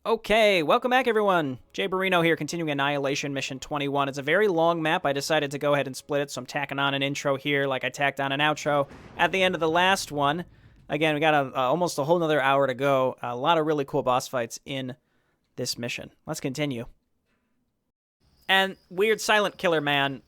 Okay, welcome back everyone. JayborinoPlays here, continuing Annihilation Mission 21. It's a very long map. I decided to go ahead and split it, so I'm tacking on an intro here like I tacked on an outro at the end of the last one. Again, we got almost a whole nother hour to go. A lot of really cool boss fights in this mission. Let's continue. And Weird Silent Killer Man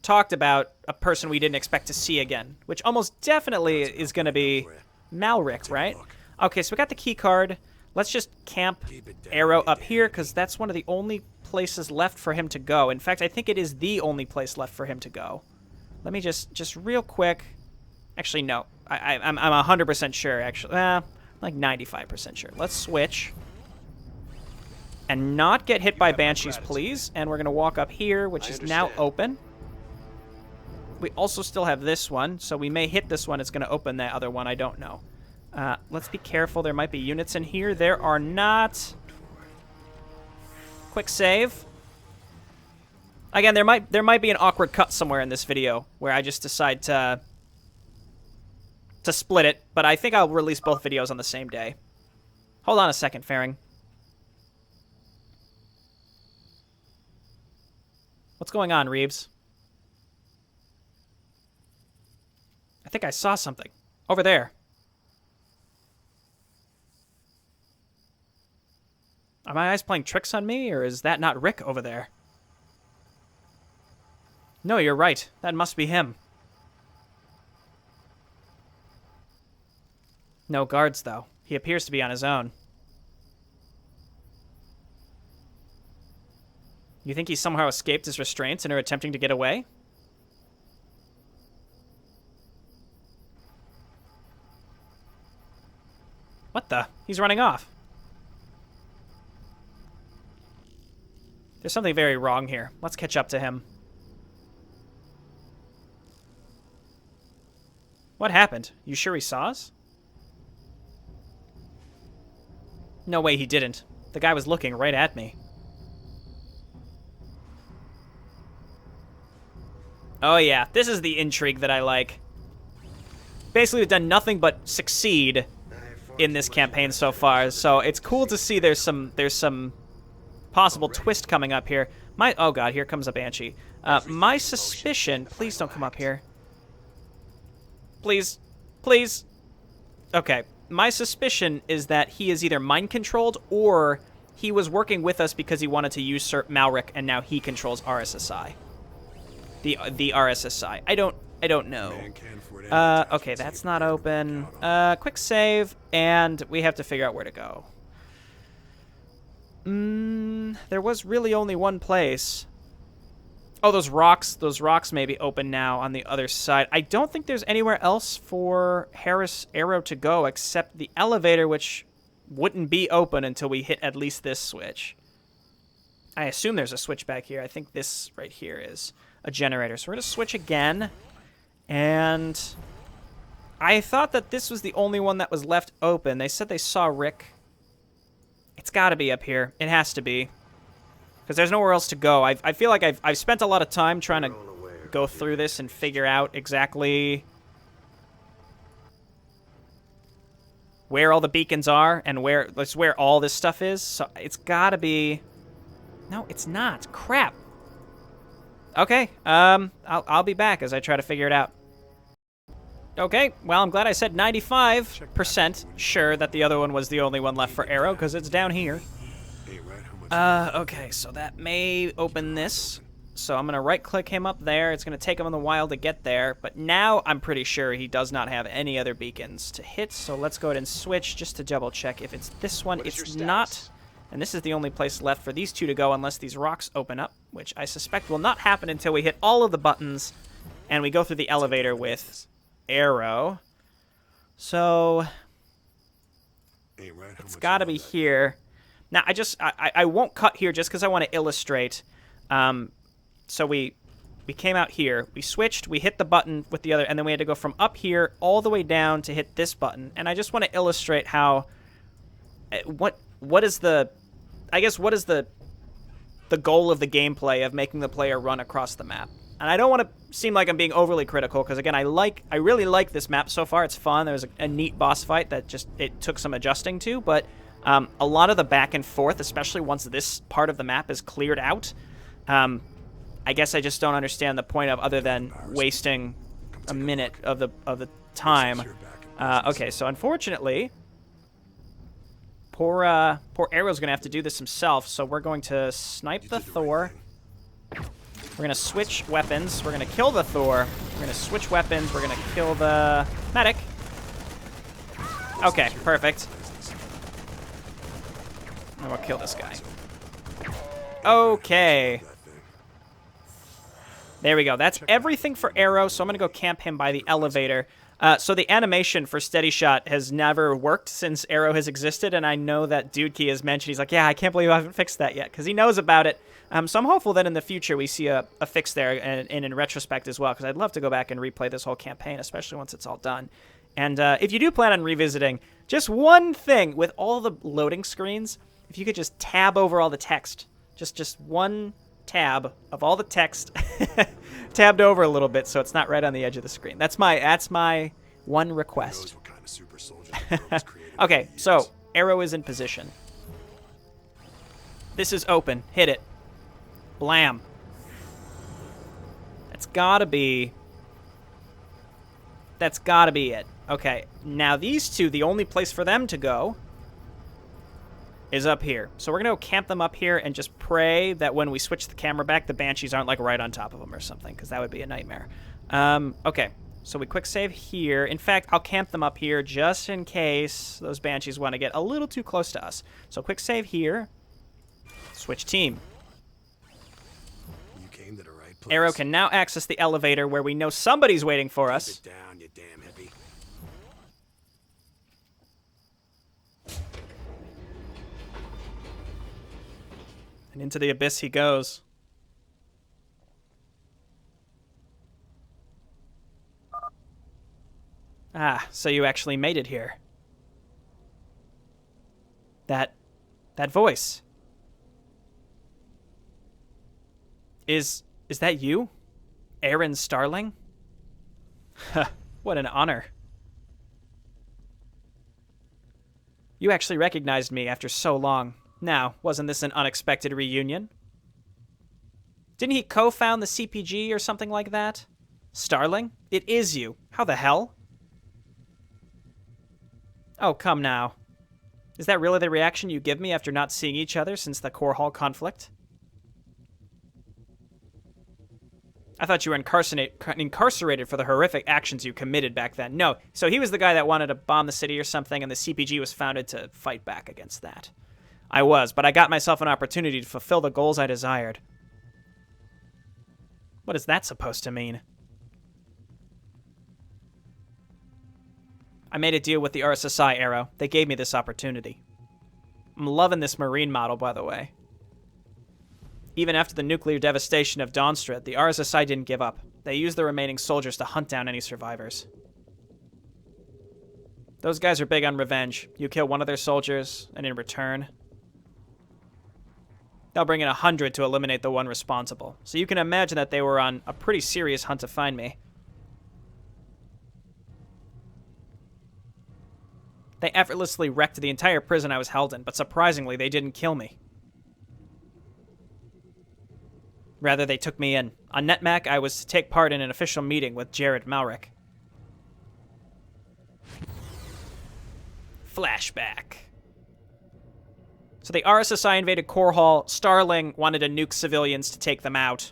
talked about a person we didn't expect to see again, which almost definitely is going to be Malric, right? Okay, so we got the key card. Let's just camp Arrow up here, because that's one of the only places left for him to go. In fact, I think it is the only place left for him to go. Let me just real quick... Actually, no. I'm 100% sure, actually. Like 95% sure. Let's switch. And not get hit by Banshees, please. And we're going to walk up here, which is now open. We also still have this one, so we may hit this one. It's going to open that other one. I don't know. Let's be careful. There might be units in here. There are not. Quick save. Again, there might be an awkward cut somewhere in this video where I just decide to split it, but I think I'll release both videos on the same day. Hold on a second, Faring. What's going on, Reeves? I think I saw something. Over there. Are my eyes playing tricks on me, or is that not Rick over there? No, you're right. That must be him. No guards, though. He appears to be on his own. You think he somehow escaped his restraints and are attempting to get away? What the? He's running off. There's something very wrong here. Let's catch up to him. What happened? You sure he saw us? No way he didn't. The guy was looking right at me. Oh yeah, this is the intrigue that I like. Basically, we've done nothing but succeed in this campaign so far, so it's cool to see there's some possible twist coming up here. Oh god, here comes a Banshee. My suspicion... Please don't come up here. Please. Please. Okay. My suspicion is that he is either mind-controlled or he was working with us because he wanted to usurp Malric and now he controls RSSI. The RSSI. I don't know. Okay, that's not open. Quick save, and we have to figure out where to go. There was really only one place. Oh, those rocks may be open now on the other side. I don't think there's anywhere else for Harris Arrow to go except the elevator, which wouldn't be open until we hit at least this switch. I assume there's a switch back here. I think this right here is a generator. So we're going to switch again. And I thought that this was the only one that was left open. They said they saw Rick. It's got to be up here. It has to be. Because there's nowhere else to go. I feel like I've spent a lot of time trying to go through this and figure out exactly where all the beacons are and where all this stuff is. So it's got to be... No, it's not. Crap. Okay. I'll be back as I try to figure it out. Okay, well, I'm glad I said 95% sure that the other one was the only one left for Arrow, because it's down here. Okay, so that may open this. So I'm going to right-click him up there. It's going to take him a while to get there, but now I'm pretty sure he does not have any other beacons to hit, so let's go ahead and switch just to double-check. If it's this one, it's not, and this is the only place left for these two to go unless these rocks open up, which I suspect will not happen until we hit all of the buttons, and we go through the elevator with Arrow. So it's got to be here. Now I won't cut here just because I want to illustrate. So we came out here, we switched, we hit the button with the other, and then we had to go from up here all the way down to hit this button. And I just want to illustrate how what is the goal of the gameplay of making the player run across the map. And I don't want to seem like I'm being overly critical, because again, I really like this map so far. It's fun. There's a neat boss fight that it took some adjusting to, but A lot of the back and forth, especially once this part of the map is cleared out, I guess I just don't understand the point of other than wasting a minute of the time. Okay, so unfortunately, poor Arrow's gonna have to do this himself. So we're going to snipe the Thor. We're gonna switch weapons. We're gonna kill the Thor. We're gonna switch weapons. We're gonna kill the medic. Okay, perfect. And we'll kill this guy. Okay. There we go. That's everything for Arrow, so I'm going to go camp him by the elevator. So the animation for Steady Shot has never worked since Arrow has existed, and I know that Dude Key has mentioned, he's like, yeah, I can't believe I haven't fixed that yet, because he knows about it. So I'm hopeful that in the future we see a fix there, and in retrospect as well, because I'd love to go back and replay this whole campaign, especially once it's all done. And if you do plan on revisiting, just one thing, with all the loading screens, if you could just tab over all the text, just one tab of all the text tabbed over a little bit so it's not right on the edge of the screen. That's my one request. Okay, so Arrow is in position. This is open. Hit it. Blam. That's gotta be it. Okay, now these two, the only place for them to go is up here. So we're going to go camp them up here and just pray that when we switch the camera back, the Banshees aren't, like, right on top of them or something, because that would be a nightmare. Okay, so we quick save here. In fact, I'll camp them up here just in case those Banshees want to get a little too close to us. So quick save here. Switch team. You came to the right place. Arrow can now access the elevator where we know somebody's waiting for us. Keep it down, you damn hippie. And into the abyss he goes. Ah, so you actually made it here. That voice. Is that you? Aaron Starling? What an honor. You actually recognized me after so long. Now, wasn't this an unexpected reunion? Didn't he co-found the CPG or something like that? Starling? It is you. How the hell? Oh, come now. Is that really the reaction you give me after not seeing each other since the Core Hall conflict? I thought you were incarcerated for the horrific actions you committed back then. No, so he was the guy that wanted to bomb the city or something, and the CPG was founded to fight back against that. I was, but I got myself an opportunity to fulfill the goals I desired. What is that supposed to mean? I made a deal with the RSSI, Arrow. They gave me this opportunity. I'm loving this Marine model, by the way. Even after the nuclear devastation of Dawnstrid, the RSSI didn't give up. They used the remaining soldiers to hunt down any survivors. Those guys are big on revenge. You kill one of their soldiers, and in return, they'll bring in 100 to eliminate the one responsible. So you can imagine that they were on a pretty serious hunt to find me. They effortlessly wrecked the entire prison I was held in, but surprisingly, they didn't kill me. Rather, they took me in. On Netmack, I was to take part in an official meeting with Jared Malrick. Flashback. So the RSSI invaded Core Hall. Starling wanted to nuke civilians to take them out.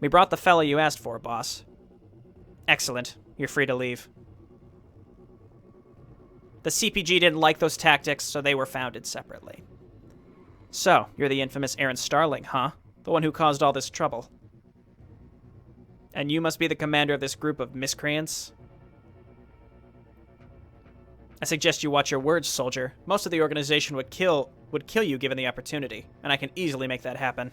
We brought the fella you asked for, boss. Excellent. You're free to leave. The CPG didn't like those tactics, so they were founded separately. So, you're the infamous Aaron Starling, huh? The one who caused all this trouble. And you must be the commander of this group of miscreants? I suggest you watch your words, soldier. Most of the organization would kill you given the opportunity, and I can easily make that happen.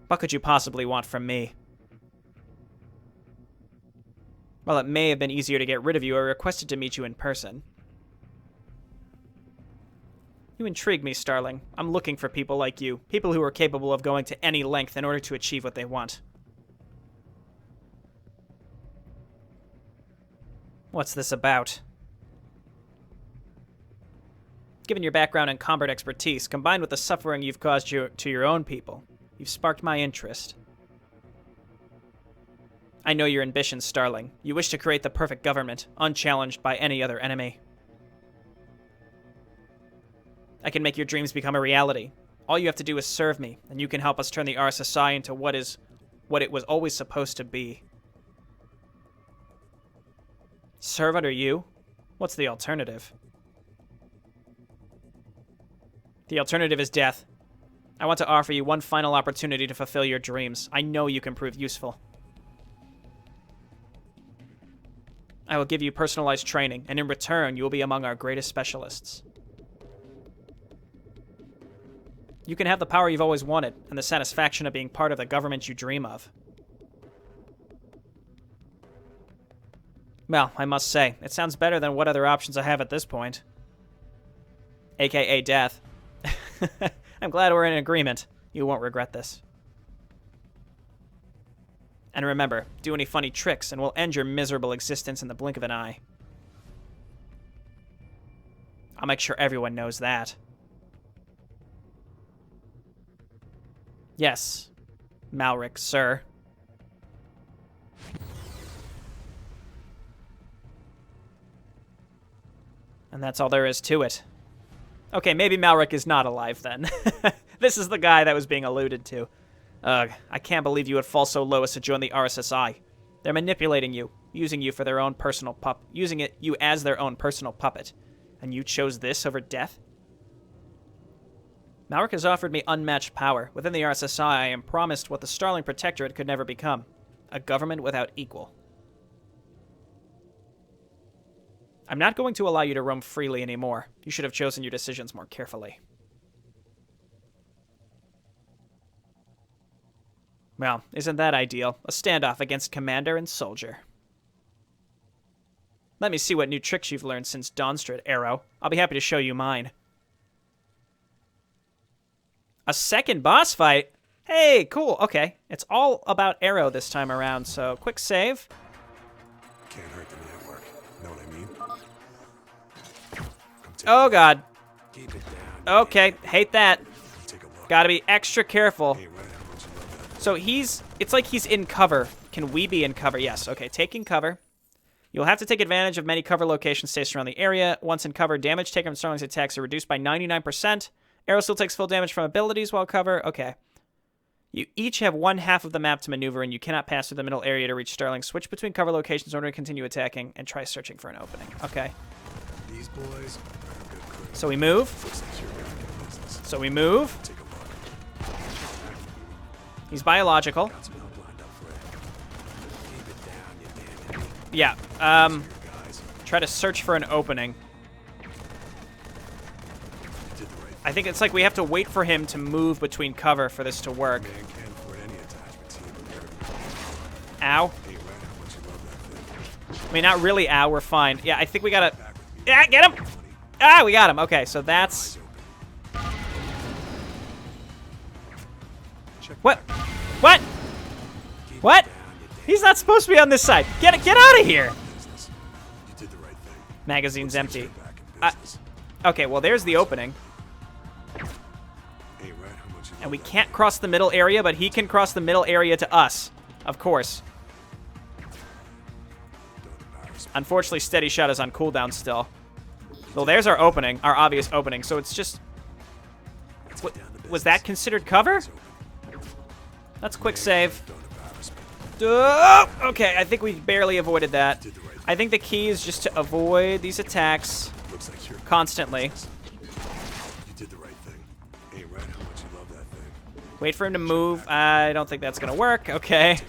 What could you possibly want from me? While it may have been easier to get rid of you, I requested to meet you in person. You intrigue me, Starling. I'm looking for people like you. People who are capable of going to any length in order to achieve what they want. What's this about? Given your background and combat expertise, combined with the suffering you've caused to your own people, you've sparked my interest. I know your ambitions, Starling. You wish to create the perfect government, unchallenged by any other enemy. I can make your dreams become a reality. All you have to do is serve me, and you can help us turn the RSSI into what it was always supposed to be. Serve under you? What's the alternative? The alternative is death. I want to offer you one final opportunity to fulfill your dreams. I know you can prove useful. I will give you personalized training, and in return, you will be among our greatest specialists. You can have the power you've always wanted, and the satisfaction of being part of the government you dream of. Well, I must say, it sounds better than what other options I have at this point. AKA death. I'm glad we're in agreement. You won't regret this. And remember, do any funny tricks and we'll end your miserable existence in the blink of an eye. I'll make sure everyone knows that. Yes, Malric, sir. And that's all there is to it. Okay, maybe Malric is not alive then. This is the guy that was being alluded to. Ugh, I can't believe you would fall so low as to join the RSSI. They're manipulating you, using you for their own personal you as their own personal puppet. And you chose this over death? Malric has offered me unmatched power. Within the RSSI, I am promised what the Starling Protectorate could never become. A government without equal. I'm not going to allow you to roam freely anymore. You should have chosen your decisions more carefully. Well, isn't that ideal? A standoff against commander and soldier. Let me see what new tricks you've learned since Dawnstrid, Arrow. I'll be happy to show you mine. A second boss fight? Hey, cool. Okay. It's all about Arrow this time around, so quick save. Can't hurt the network. Know what I mean? Oh, God. Keep it down. Okay, hate that. Take a look. Gotta be extra careful. Hey, right, how much you love that? So it's like he's in cover. Can we be in cover? Yes. Okay, taking cover. You'll have to take advantage of many cover locations stationed around the area. Once in cover, damage taken from Starling's attacks are reduced by 99%. Arrow still takes full damage from abilities while cover. Okay. You each have one half of the map to maneuver, and you cannot pass through the middle area to reach Starling. Switch between cover locations in order to continue attacking, and try searching for an opening. Okay. These boys are good crew. So we move. Looks like you're gonna get business. So we move. Take a look. He's biological. Got some help lined up for you. Keep it down, you damn idiot. Yeah. Here, guys. Try to search for an opening. You did the right thing. I think it's like we have to wait for him to move between cover for this to work. Man can't afford any attachment to you, but Ow. hey, right, how much you love that thing. I mean, not really ow. We're fine. Yeah, I think we gotta... Back with me. Yeah, get him! Ah, we got him. Okay, so that's... What? What? What? He's not supposed to be on this side. Get out of here! You did the right thing. Magazine's Looks like empty. you're back in business. Okay, well, there's the opening. Hey, right, how much you And love we that can't cross the middle area, but he can cross the middle area to us. Of course. thing. Don't embarrass me. Unfortunately, Steady Shot is on cooldown still. Well, there's our opening, our obvious opening. So it's just... Let's get down to Was business. that considered cover? It's open. That's quick save. Don't embarrass me. Okay, I think we barely avoided that. Did the right thing. I think the key is just to avoid these attacks Looks like you're constantly. You did the right thing. Hey, right, how much you love that thing. Wait for him to move. I don't think that's going to work. Okay.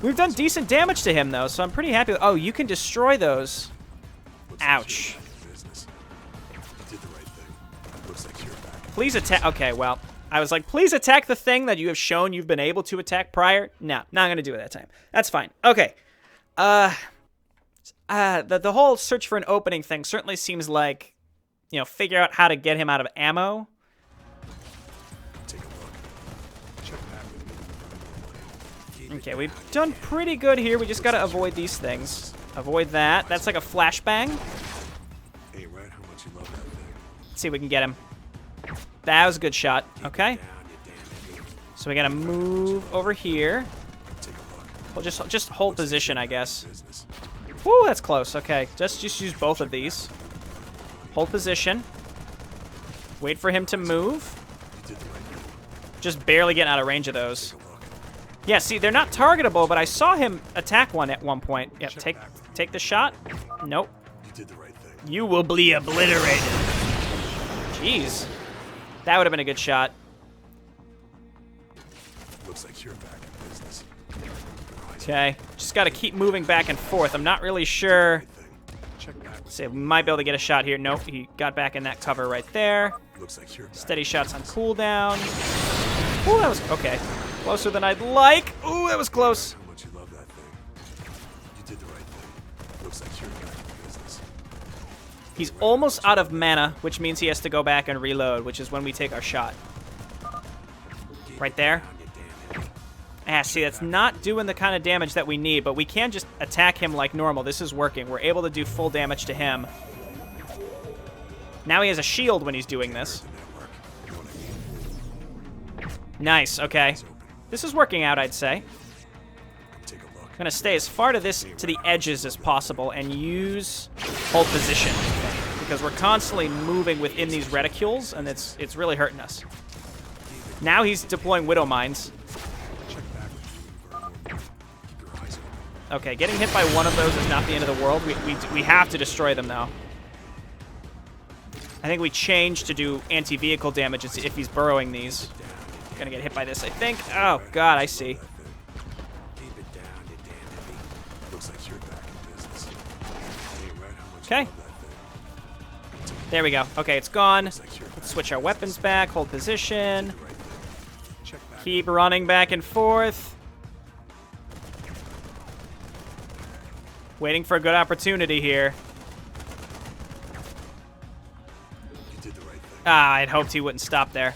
We've done decent damage to him, though, so I'm pretty happy. Oh, you can destroy those. Looks Ouch. Like you're back in business. You did the right thing. Looks like you're back in Please attack. Okay, well, I was like, please attack the thing that you have shown you've been able to attack prior. No, not going to do it that time. That's fine. Okay. The whole search for an opening thing certainly seems like, you know, figure out how to get him out of ammo. Take a look. Check back with me. Keep it Okay, we've down, done pretty good here. We just got to avoid these things. Avoid that. That's like a flashbang. Hey, right, how much you love that thing. Let's see if we can get him. That was a good shot. Okay. So we gotta move over here. We'll just hold position, I guess. Woo, that's close. Okay, just use both of these. Hold position. Wait for him to move. Just barely getting out of range of those. Yeah, see, they're not targetable, but I saw him attack one at one point. Yep, take the shot. Nope. You will be obliterated. Jeez. That would have been a good shot. Looks like you're back in business. Okay, just got to keep moving back and forth. I'm not really sure. Let's see, we might be able to get a shot here. Nope, he got back in that cover right there. Looks like you're back. Steady shots on cooldown. Ooh, that was okay. Closer than I'd like. Ooh, that was close. How much you love that thing. You did the right thing. Looks like you're back in business. He's almost out of mana, which means he has to go back and reload, which is when we take our shot. Right there. Ah, see, that's not doing the kind of damage that we need, but we can just attack him like normal. This is working. We're able to do full damage to him. Now he has a shield when he's doing this. Nice, okay. This is working out, I'd say. I'm gonna stay as far to the edges as possible and use hold position, because we're constantly moving within these reticules, and it's really hurting us. Now he's deploying Widow Mines. Okay, getting hit by one of those is not the end of the world. We have to destroy them, though. I think we changed to do anti-vehicle damage if he's burrowing these. Gonna get hit by this, I think. Oh, God, I see. Okay. There we go. Okay, it's gone. Let's switch our weapons back. Hold position. Keep running back and forth. Waiting for a good opportunity here. Ah, I'd hoped he wouldn't stop there.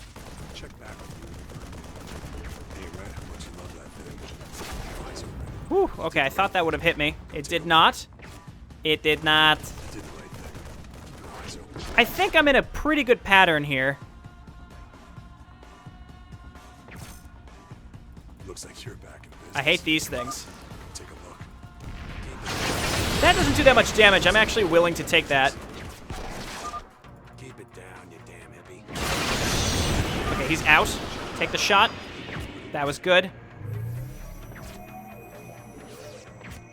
Whew, okay, I thought that would have hit me. It did not. It did not. I think I'm in a pretty good pattern here. Looks like you're back in business. I hate these things. Take a look. That doesn't do that much damage. I'm actually willing to take that. Keep it down, you damn hippie. Okay, he's out. Take the shot. That was good.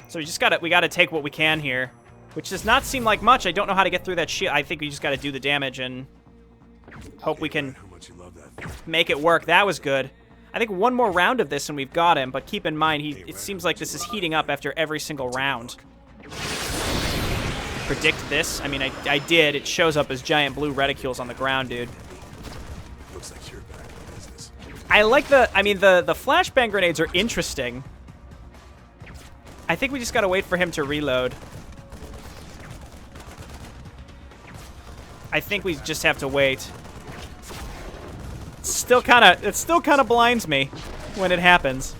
So we gotta take what we can here, which does not seem like much. I don't know how to get through that shield. I think we just gotta do the damage and hope we can make it work. That was good. I think one more round of this and we've got him, but keep in mind, it seems like this is heating up after every single round. Predict this? I mean, I did. It shows up as giant blue reticules on the ground, dude. Looks like you're back in business. I like the flashbang grenades are interesting. I think we just gotta wait for him to reload. I think we just have to wait. It still kind of blinds me when it happens.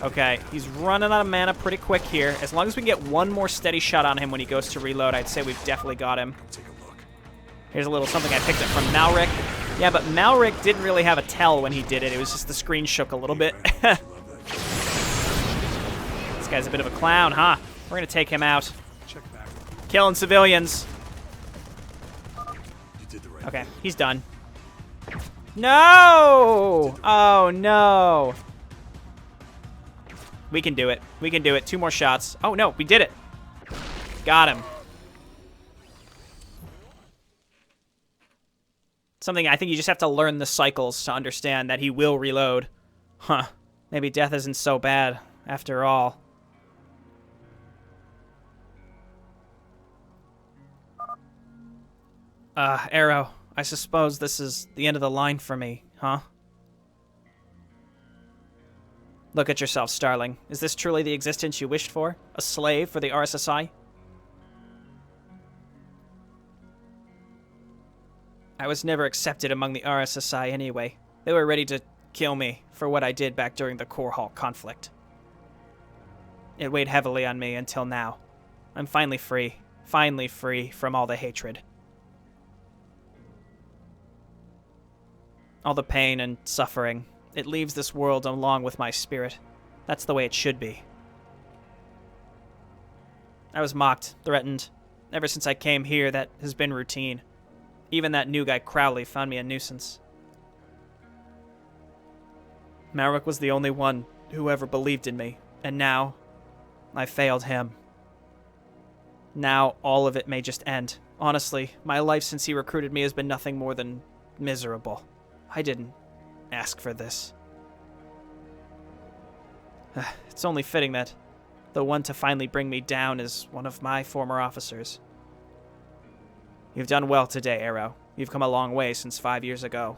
Okay, he's running out of mana pretty quick here. As long as we can get one more steady shot on him when he goes to reload, I'd say we've definitely got him. Here's a little something I picked up from Malric. Yeah, but Malric didn't really have a tell when he did it. It was just the screen shook a little bit. This guy's a bit of a clown, huh? We're going to take him out. Killing civilians. Okay, he's done. No! Oh, no. We can do it. We can do it. 2 more shots. Oh, no, we did it. Got him. Something I think you just have to learn the cycles to understand that he will reload. Huh. Maybe death isn't so bad after all. Arrow. I suppose this is the end of the line for me, huh? Look at yourself, Starling. Is this truly the existence you wished for? A slave for the RSSI? I was never accepted among the RSSI anyway. They were ready to kill me for what I did back during the Core Hall conflict. It weighed heavily on me until now. I'm finally free. Finally free from all the hatred. All the pain and suffering. It leaves this world along with my spirit. That's the way it should be. I was mocked, threatened. Ever since I came here, that has been routine. Even that new guy Crowley found me a nuisance. Malric was the only one who ever believed in me, and now I failed him. Now all of it may just end. Honestly, my life since he recruited me has been nothing more than miserable. I didn't ask for this. It's only fitting that the one to finally bring me down is one of my former officers. You've done well today, Arrow. You've come a long way since 5 years ago.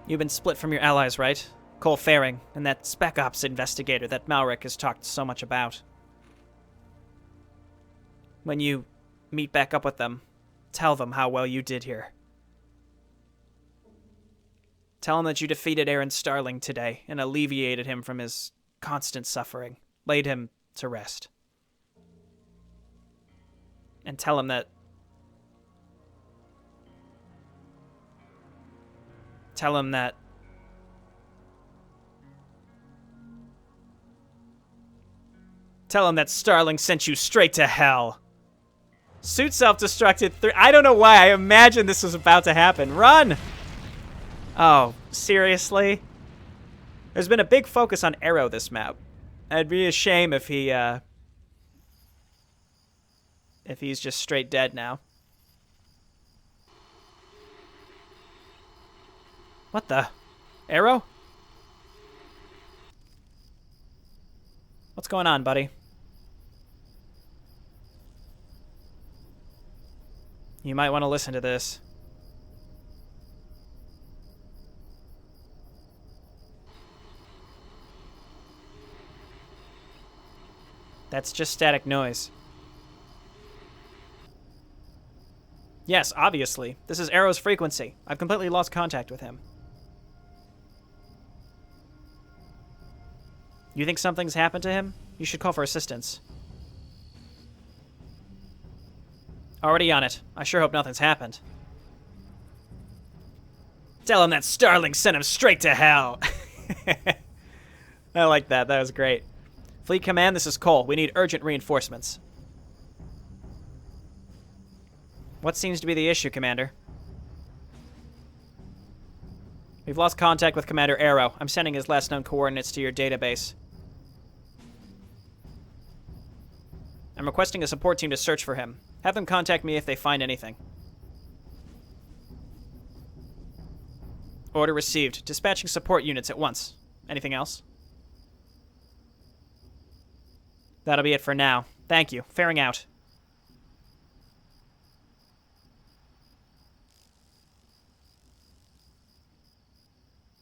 You've been split from your allies, right? Cole Faring and that Spec Ops investigator that Malric has talked so much about. When you meet back up with them, tell them how well you did here. Tell him that you defeated Aaron Starling today and alleviated him from his constant suffering, laid him to rest. And tell him that... Tell him that Starling sent you straight to hell. Suit self-destructed. I don't know why I imagined this was about to happen. Run! Oh, seriously? There's been a big focus on Arrow this map. It'd be a shame if he's just straight dead now. What the? Arrow? What's going on, buddy? You might want to listen to this. That's just static noise. Yes, obviously. This is Arrow's frequency. I've completely lost contact with him. You think something's happened to him? You should call for assistance. Already on it. I sure hope nothing's happened. Tell him that Starling sent him straight to hell. I like that. That was great. Fleet Command, this is Cole. We need urgent reinforcements. What seems to be the issue, Commander? We've lost contact with Commander Arrow. I'm sending his last known coordinates to your database. I'm requesting a support team to search for him. Have them contact me if they find anything. Order received. Dispatching support units at once. Anything else? That'll be it for now. Thank you. Faring out.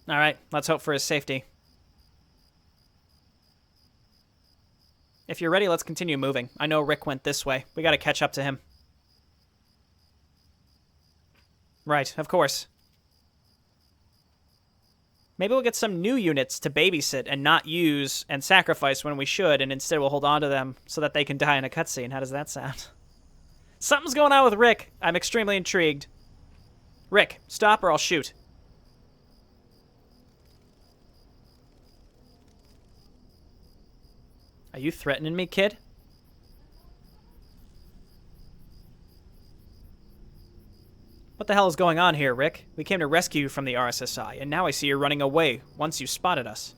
Alright, let's hope for his safety. If you're ready, let's continue moving. I know Rick went this way. We gotta catch up to him. Right, of course. Maybe we'll get some new units to babysit and not use and sacrifice when we should, and instead we'll hold on to them so that they can die in a cutscene. How does that sound? Something's going on with Rick. I'm extremely intrigued. Rick, stop or I'll shoot. Are you threatening me, kid? What the hell is going on here, Rick? We came to rescue you from the RSSI, and now I see you're running away once you spotted us.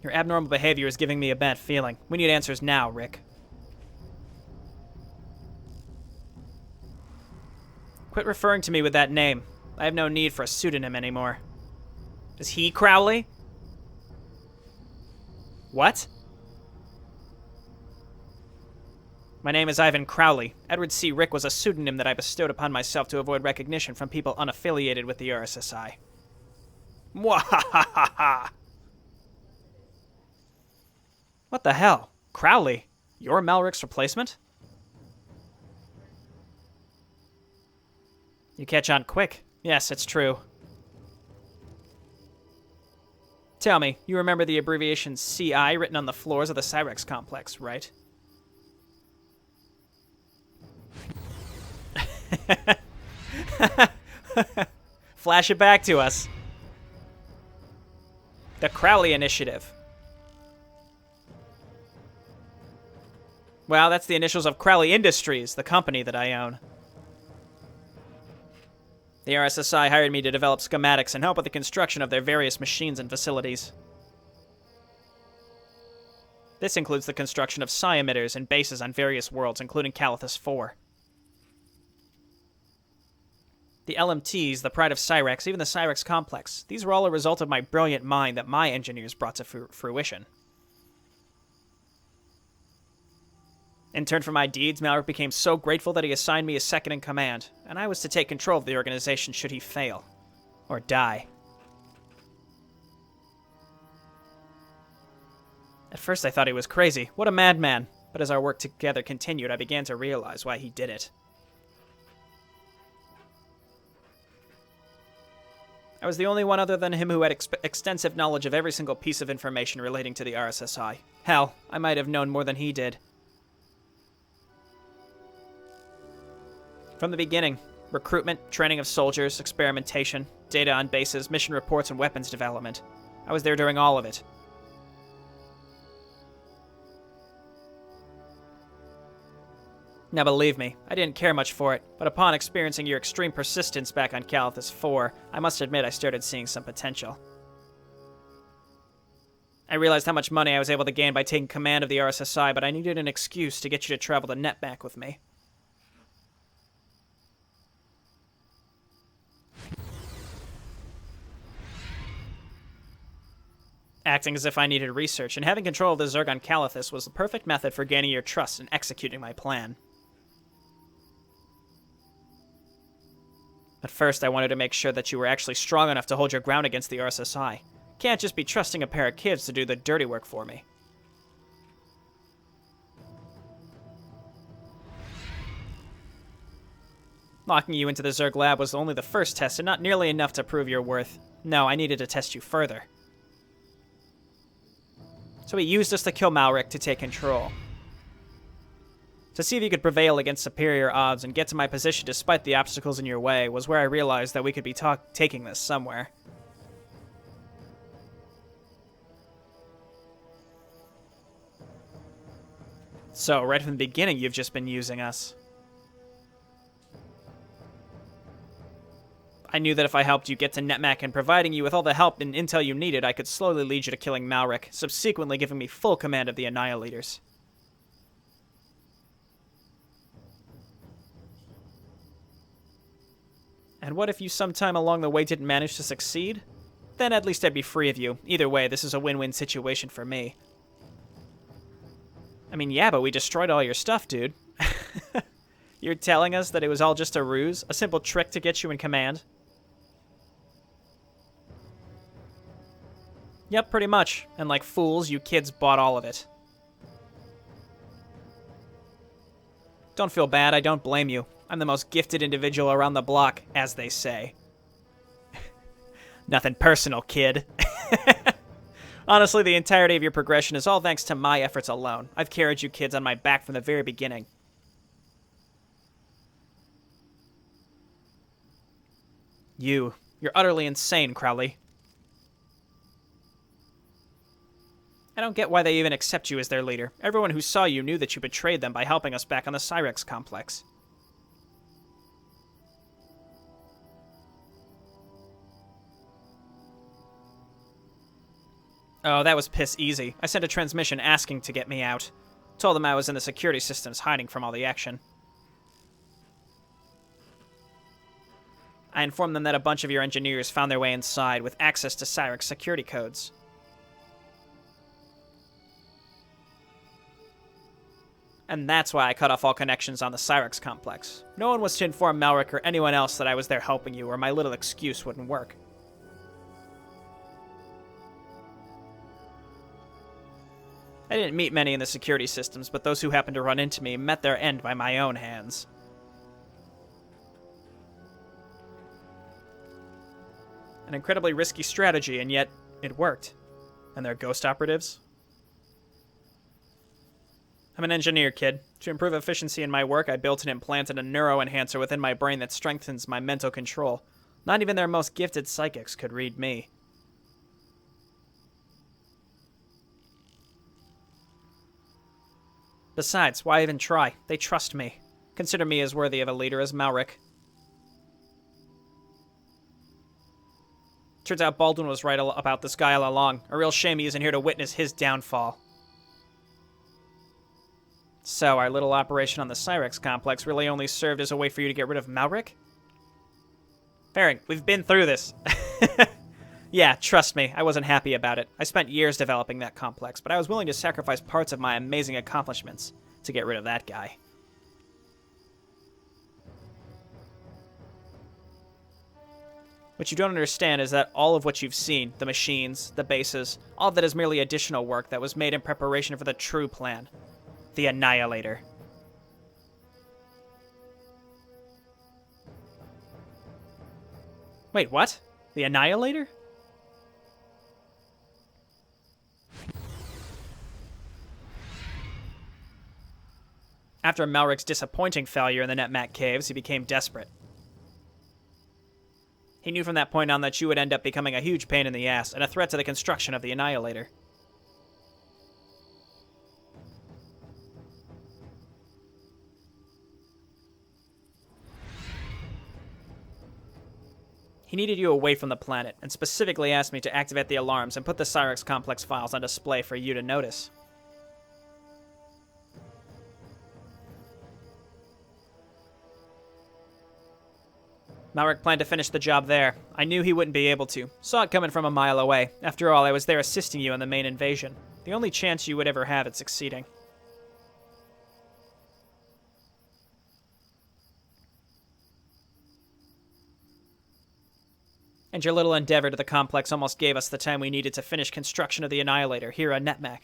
Your abnormal behavior is giving me a bad feeling. We need answers now, Rick. Quit referring to me with that name. I have no need for a pseudonym anymore. Is he Crowley? What? My name is Ivan Crowley. Edward C. Rick was a pseudonym that I bestowed upon myself to avoid recognition from people unaffiliated with the RSSI. Mwahahaha! What the hell? Crowley? You're Malric's replacement? You catch on quick. Yes, it's true. Tell me, you remember the abbreviation CI written on the floors of the Cyrex complex, right? Flash it back to us. The Crowley Initiative. Well, that's the initials of Crowley Industries, the company that I own. The RSSI hired me to develop schematics and help with the construction of their various machines and facilities. This includes the construction of psi emitters and bases on various worlds, including Calathus 4. The LMTs, the pride of Cyrex, even the Cyrex complex, these were all a result of my brilliant mind that my engineers brought to fruition. In turn for my deeds, Malric became so grateful that he assigned me a second in command, and I was to take control of the organization should he fail. Or die. At first I thought he was crazy. What a madman. But as our work together continued, I began to realize why he did it. I was the only one other than him who had extensive knowledge of every single piece of information relating to the RSSI. Hell, I might have known more than he did. From the beginning, recruitment, training of soldiers, experimentation, data on bases, mission reports, and weapons development. I was there during all of it. Now believe me, I didn't care much for it, but upon experiencing your extreme persistence back on Calathus 4, I must admit I started seeing some potential. I realized how much money I was able to gain by taking command of the RSSI, but I needed an excuse to get you to travel to Netmack with me. Acting as if I needed research, and having control of the Zerg on Calathus was the perfect method for gaining your trust and executing my plan. But first, I wanted to make sure that you were actually strong enough to hold your ground against the RSSI. Can't just be trusting a pair of kids to do the dirty work for me. Locking you into the Zerg lab was only the first test and not nearly enough to prove your worth. No, I needed to test you further. So he used us to kill Malric to take control. To see if you could prevail against superior odds and get to my position despite the obstacles in your way was where I realized that we could be taking this somewhere. So, right from the beginning, you've just been using us. I knew that if I helped you get to Netmack and providing you with all the help and intel you needed, I could slowly lead you to killing Malric, subsequently giving me full command of the Annihilators. And what if you sometime along the way didn't manage to succeed? Then at least I'd be free of you. Either way, this is a win-win situation for me. I mean, yeah, but we destroyed all your stuff, dude. You're telling us that it was all just a ruse? A simple trick to get you in command? Yep, pretty much. And like fools, you kids bought all of it. Don't feel bad, I don't blame you. I'm the most gifted individual around the block, as they say. Nothing personal, kid. Honestly, the entirety of your progression is all thanks to my efforts alone. I've carried you kids on my back from the very beginning. You're utterly insane, Crowley. I don't get why they even accept you as their leader. Everyone who saw you knew that you betrayed them by helping us back on the Cyrex complex. Oh, that was piss easy. I sent a transmission asking to get me out. Told them I was in the security systems hiding from all the action. I informed them that a bunch of your engineers found their way inside with access to Cyrex security codes. And that's why I cut off all connections on the Cyrex complex. No one was to inform Malric or anyone else that I was there helping you, or my little excuse wouldn't work. I didn't meet many in the security systems, but those who happened to run into me met their end by my own hands. An incredibly risky strategy, and yet it worked. And they're ghost operatives? I'm an engineer, kid. To improve efficiency in my work, I built and implanted a neuroenhancer within my brain that strengthens my mental control. Not even their most gifted psychics could read me. Besides, why even try? They trust me. Consider me as worthy of a leader as Malric. Turns out Baldwin was right about this guy all along. A real shame he isn't here to witness his downfall. So, our little operation on the Cyrex complex really only served as a way for you to get rid of Malric? Faring, we've been through this. Yeah, trust me, I wasn't happy about it. I spent years developing that complex, but I was willing to sacrifice parts of my amazing accomplishments to get rid of that guy. What you don't understand is that all of what you've seen, the machines, the bases, all of that is merely additional work that was made in preparation for the true plan. The Annihilator. Wait, what? The Annihilator? After Malric's disappointing failure in the Netmack caves, he became desperate. He knew from that point on that you would end up becoming a huge pain in the ass and a threat to the construction of the Annihilator. He needed you away from the planet, and specifically asked me to activate the alarms and put the Cyrex complex files on display for you to notice. Malric planned to finish the job there. I knew he wouldn't be able to. Saw it coming from a mile away. After all, I was there assisting you in the main invasion. The only chance you would ever have at succeeding. And your little endeavor to the complex almost gave us the time we needed to finish construction of the Annihilator here on Netmack.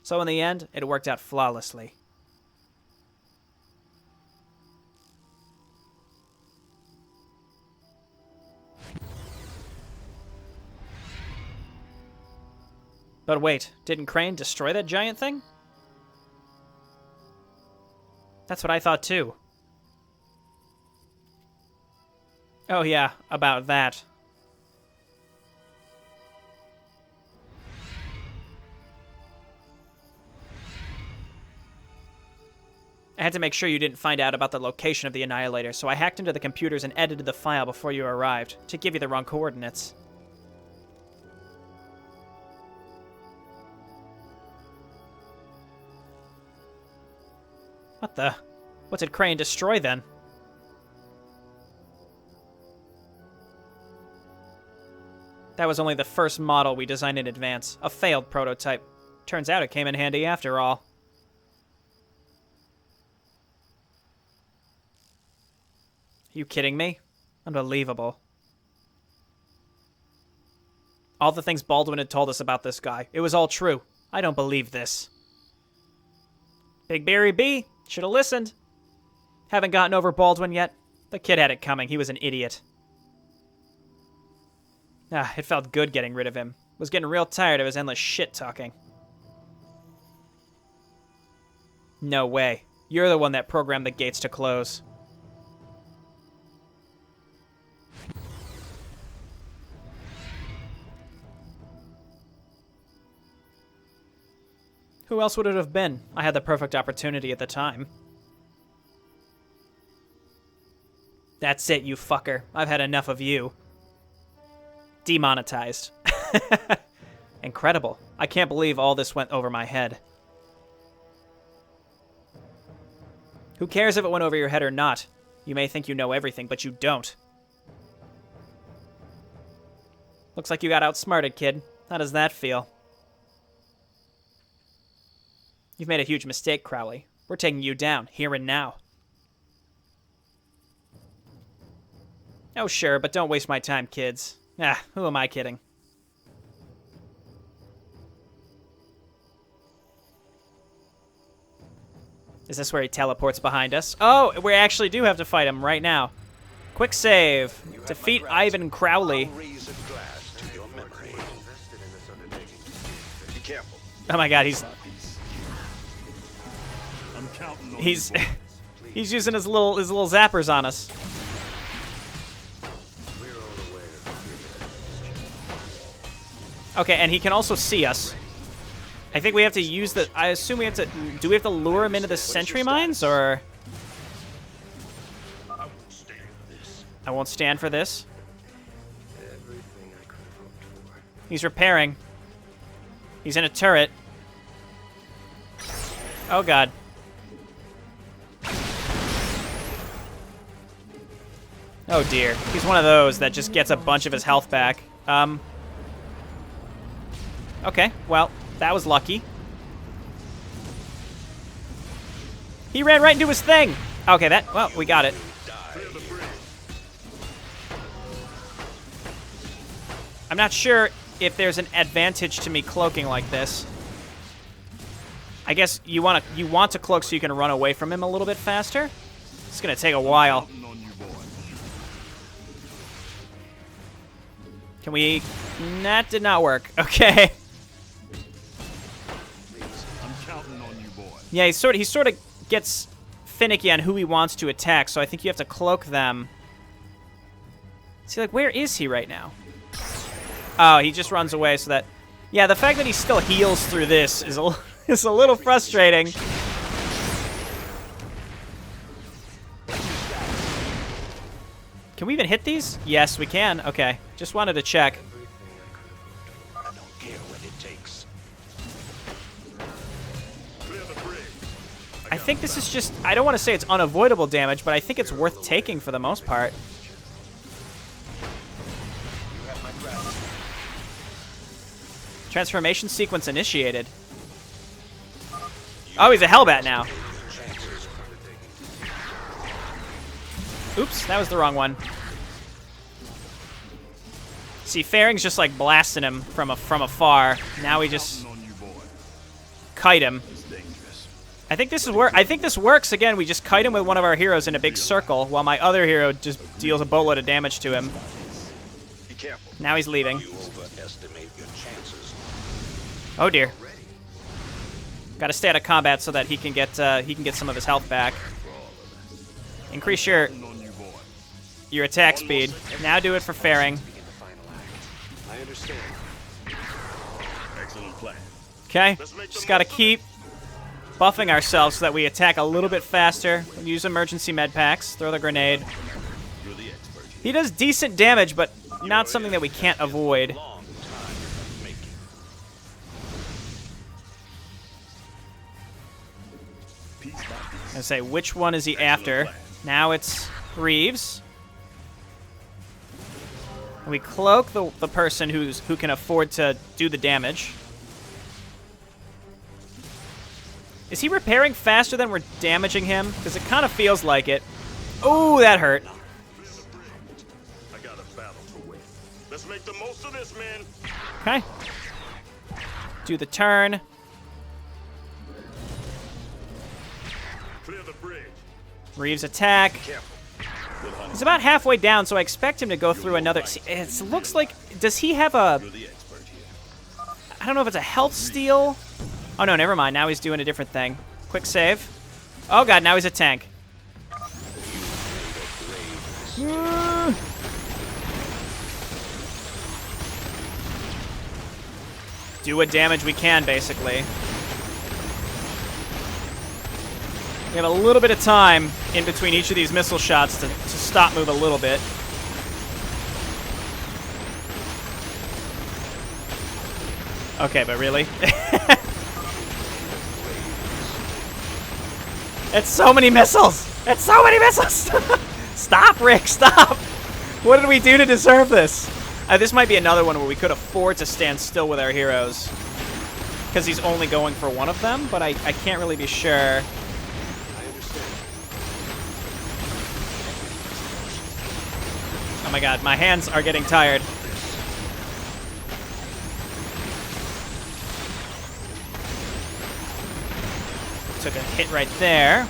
So in the end, it worked out flawlessly. But wait, didn't Crane destroy that giant thing? That's what I thought too. Oh yeah, about that. I had to make sure you didn't find out about the location of the Annihilator, so I hacked into the computers and edited the file before you arrived, to give you the wrong coordinates. What the? What did Crane destroy then? That was only the first model we designed in advance, a failed prototype. Turns out it came in handy after all. Are you kidding me? Unbelievable. All the things Baldwin had told us about this guy, it was all true. I don't believe this. Big Barry B, should have listened. Haven't gotten over Baldwin yet? The kid had it coming, he was an idiot. It felt good getting rid of him. Was getting real tired of his endless shit-talking. No way. You're the one that programmed the gates to close. Who else would it have been? I had the perfect opportunity at the time. That's it, you fucker. I've had enough of you. Demonetized. Incredible. I can't believe all this went over my head. Who cares if it went over your head or not? You may think you know everything, but you don't. Looks like you got outsmarted, kid. How does that feel? You've made a huge mistake, Crowley. We're taking you down, here and now. Oh, sure, but don't waste my time, kids. Who am I kidding? Is this where he teleports behind us? Oh, we actually do have to fight him right now. Quick save. Defeat Ivan Crowley. careful. Oh my god, I'm counting on he's you, boy. he's using his little zappers on us. We're all aware of Okay, and he can also see us. I think we have to use the. I assume we have to. Do we have to lure him into the sentry mines, or? I won't stand for this. I won't stand for this. Everything I could have hoped for. He's repairing. He's in a turret. Oh god. Oh dear. He's one of those that just gets a bunch of his health back. Okay, well, that was lucky. He ran right into his thing. Okay, well, we got it. I'm not sure if there's an advantage to me cloaking like this. I guess you want to cloak so you can run away from him a little bit faster. It's gonna take a while. Counting on you, boy. Can we? That did not work. Okay. I'm counting on you, boy. Yeah, he sort of gets finicky on who he wants to attack. So I think you have to cloak them. See, like, where is he right now? Oh, he just runs away. So that, yeah, the fact that he still heals through this is a little frustrating. Can we even hit these? Yes, we can. Okay, just wanted to check. I don't care what it takes. Clear the bridge. I think this is just, I don't want to say it's unavoidable damage, but I think it's worth taking for the most part. You have my gratitude. Transformation sequence initiated. Oh, he's a Hellbat now. Chances. Oops, that was the wrong one. See, Faring's just like blasting him from afar. Now we just Counting on you, boy. kite him. It's dangerous. I think this works again. We just kite him with one of our heroes in a big circle, while my other hero just deals a boatload of damage to him. Be careful. Now he's leaving. You overestimate your chances. Oh dear. Got to stay out of combat so that he can get some of his health back. Increase your Counting on you, boy. attack speed. Now do it for Faring. Begin the final act. I understand. Excellent plan. Okay, just got to keep buffing ourselves so that we attack a little bit faster. Use emergency med packs. Throw the grenade. You're the expert here. He does decent damage, but not something that we can't avoid. Long time in the making. Piece by piece. I say, which one is he after? Now it's Reeves. And we cloak the person who can afford to do the damage. Is he repairing faster than we're damaging him? Because it kind of feels like it. Oh, that hurt. I got a battle to win. Let's make the most of this, man. Okay. Do the turn. Clear the bridge. Reeves attack. Careful. He's about halfway down, so I expect him to go through another. See, it looks like. Does he have a? You're the expert here. I don't know if it's a health steal. Oh no, never mind. Now he's doing a different thing. Quick save. Oh god, now he's a tank. Do what damage we can, basically. We have a little bit of time in between each of these missile shots to stop move a little bit. Okay, but really? It's so many missiles! It's so many missiles! Stop, Rick, stop! What did we do to deserve this? This might be another one where we could afford to stand still with our heroes. Because he's only going for one of them, but I can't really be sure. I understand. Oh my god, my hands are getting tired. Took a hit right there.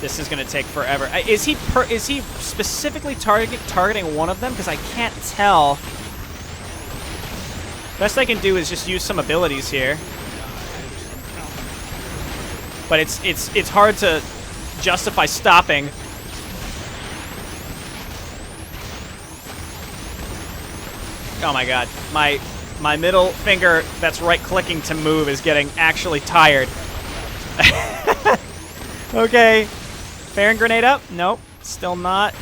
This is gonna take forever. Is he specifically targeting one of them? Because I can't tell Best I can do is just use some abilities here. But it's hard to justify stopping. Oh my god. My middle finger that's right-clicking to move is getting actually tired. Okay. Fair and grenade up? Nope. Still not.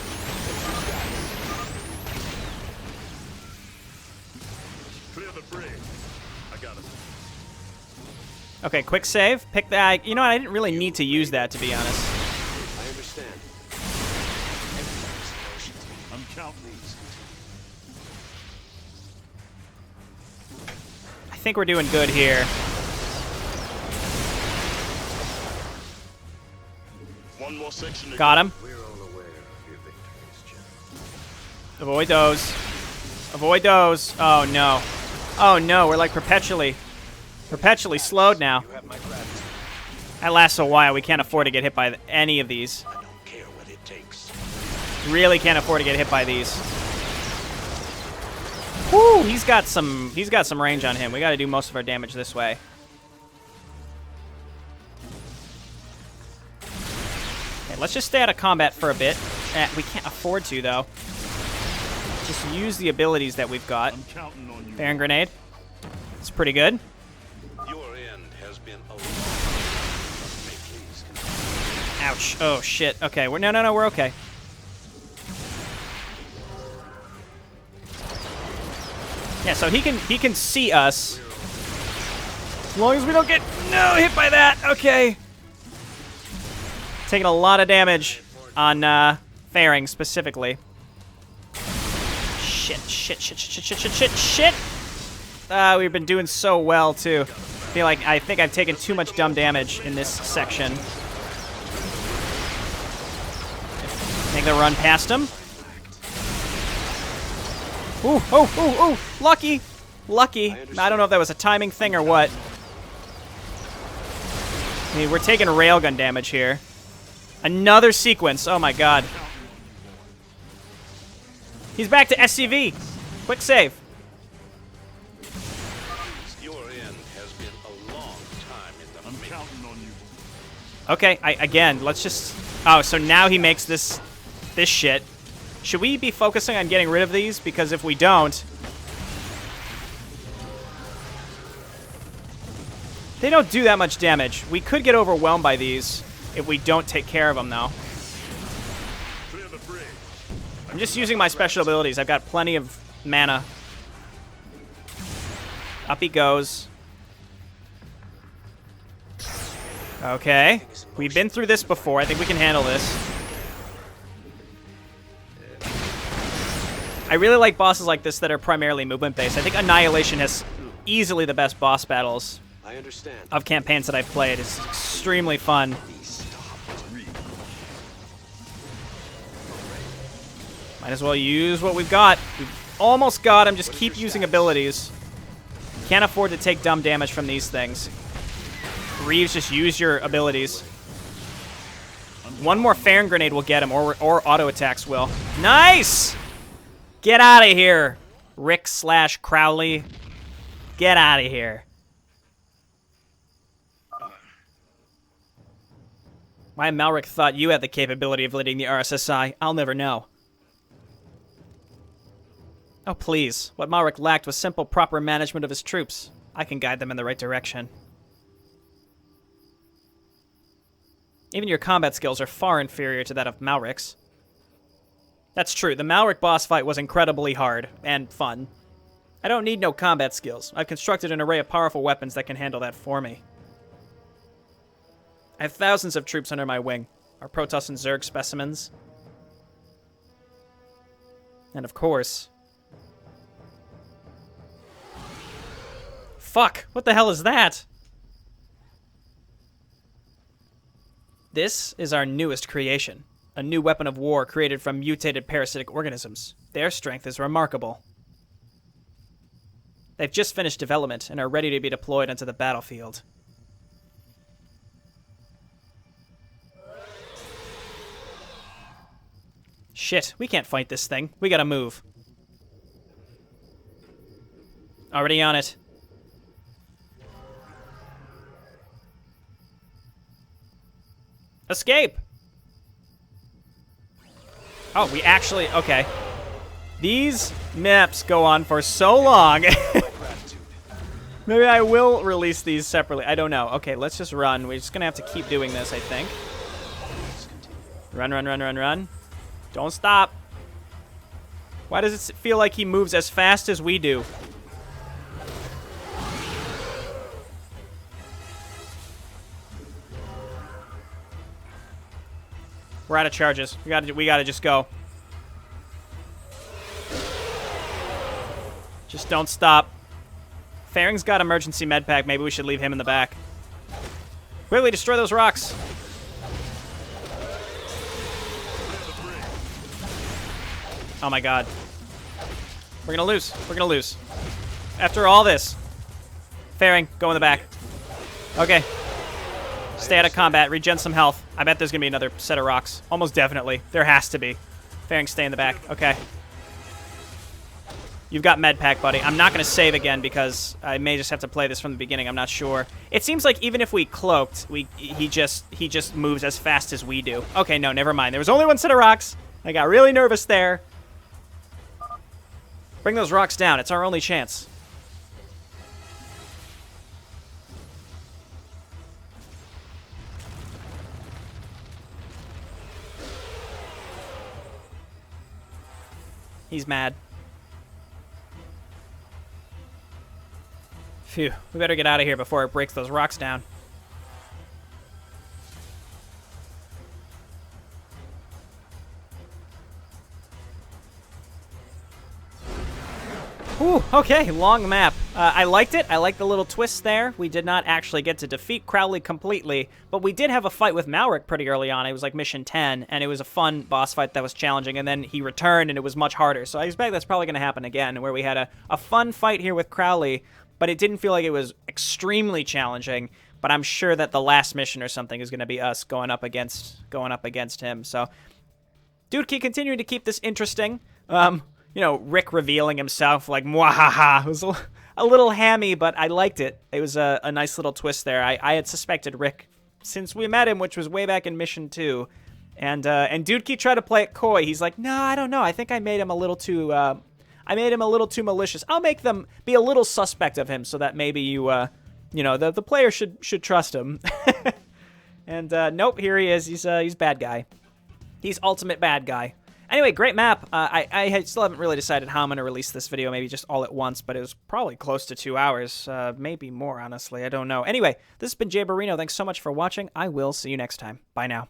Clear the bridge. I got it. Okay, quick save. Pick that. You know what? I didn't really need to use that, to be honest. I understand. I'm counting these. I think we're doing good here. One more section. Got him. We're all aware of your victories, General. Avoid those. Avoid those. Oh, no. Oh, no. We're like perpetually slowed now. You have my gratitude. That lasts a while. We can't afford to get hit by any of these. I don't care what it takes. Really can't afford to get hit by these. Woo! He's got some range on him. We got to do most of our damage this way. Okay, let's just stay out of combat for a bit. We can't afford to, though. Just use the abilities that we've got. I'm counting on you. Fair and grenade. It's pretty good. Your end has been a please. Ouch. Oh, shit. Okay, no, we're okay. Yeah, so he can see us. As long as we don't get hit by that. Okay. Taking a lot of damage on fairing specifically. Shit. We've been doing so well too. I think I've taken too much dumb damage in this section. Make the run past him. Ooh, oh, lucky. I don't know if that was a timing thing or what. I mean, we're taking railgun damage here. Another sequence. Oh my god. He's back to SCV. Quick save. Your end has been a long time in the making. Counting on you. Okay, again, let's just... Oh, so now he makes this shit. Should we be focusing on getting rid of these? Because if we don't... They don't do that much damage. We could get overwhelmed by these if we don't take care of them, though. Clear the bridge. I'm just using my special abilities. I've got plenty of mana. Up he goes. Okay. We've been through this before. I think we can handle this. I really like bosses like this that are primarily movement-based. I think Annihilation has easily the best boss battles I understand. of campaigns that I've played. It's extremely fun. Might as well use what we've got. We've almost got him. Just keep using abilities. Can't afford to take dumb damage from these things. Reeves, just use your abilities. One more Farron grenade will get him, or auto attacks will. Nice! Get out of here, Rick/Crowley. Get out of here. Why Malric thought you had the capability of leading the RSSI, I'll never know. Oh, please. What Malric lacked was simple, proper management of his troops. I can guide them in the right direction. Even your combat skills are far inferior to that of Malric's. That's true. The Malric boss fight was incredibly hard and fun. I don't need no combat skills. I've constructed an array of powerful weapons that can handle that for me. I have thousands of troops under my wing. Our Protoss and Zerg specimens. And of course... Fuck! What the hell is that? This is our newest creation. A new weapon of war created from mutated parasitic organisms. Their strength is remarkable. They've just finished development and are ready to be deployed onto the battlefield. Shit, we can't fight this thing. We gotta move. Already on it. Escape! Oh, we actually... Okay. These maps go on for so long. Maybe I will release these separately. I don't know. Okay, let's just run. We're just going to have to keep doing this, I think. Run, run, run, run, run. Don't stop. Why does it feel like he moves as fast as we do? We're out of charges. We gotta just go. Just don't stop. Faring's got emergency med pack. Maybe we should leave him in the back. Quickly destroy those rocks. Oh my god. We're gonna lose. We're gonna lose. After all this. Faring, go in the back. Okay. Stay out of combat. Regen some health. I bet there's gonna be another set of rocks. Almost definitely. There has to be. Faring, stay in the back. Okay. You've got med pack, buddy. I'm not gonna save again because I may just have to play this from the beginning. I'm not sure. It seems like even if we cloaked, he just moves as fast as we do. Okay, no, never mind. There was only one set of rocks. I got really nervous there. Bring those rocks down. It's our only chance. He's mad. Phew. We better get out of here before it breaks those rocks down. Ooh, okay, long map. I liked it. I liked the little twists there. We did not actually get to defeat Crowley completely, but we did have a fight with Malric pretty early on. It was like mission 10, and it was a fun boss fight that was challenging, and then he returned, and it was much harder. So I expect that's probably going to happen again, where we had a fun fight here with Crowley, but it didn't feel like it was extremely challenging, but I'm sure that the last mission or something is going to be us going up against him. So, dude, keep continuing to keep this interesting. You know, Rick revealing himself, like, mwahaha. It was a little hammy, but I liked it. It was a nice little twist there. I had suspected Rick since we met him, which was way back in Mission 2. And Dudekey tried to play it coy. He's like, no, I don't know. I think I made him a little too, malicious. I'll make them be a little suspect of him so that maybe you know, the player should trust him. And, nope, here he is. He's bad guy. He's ultimate bad guy. Anyway, great map. I still haven't really decided how I'm going to release this video, maybe just all at once, but it was probably close to 2 hours, maybe more, honestly. I don't know. Anyway, this has been Jayborino. Thanks so much for watching. I will see you next time. Bye now.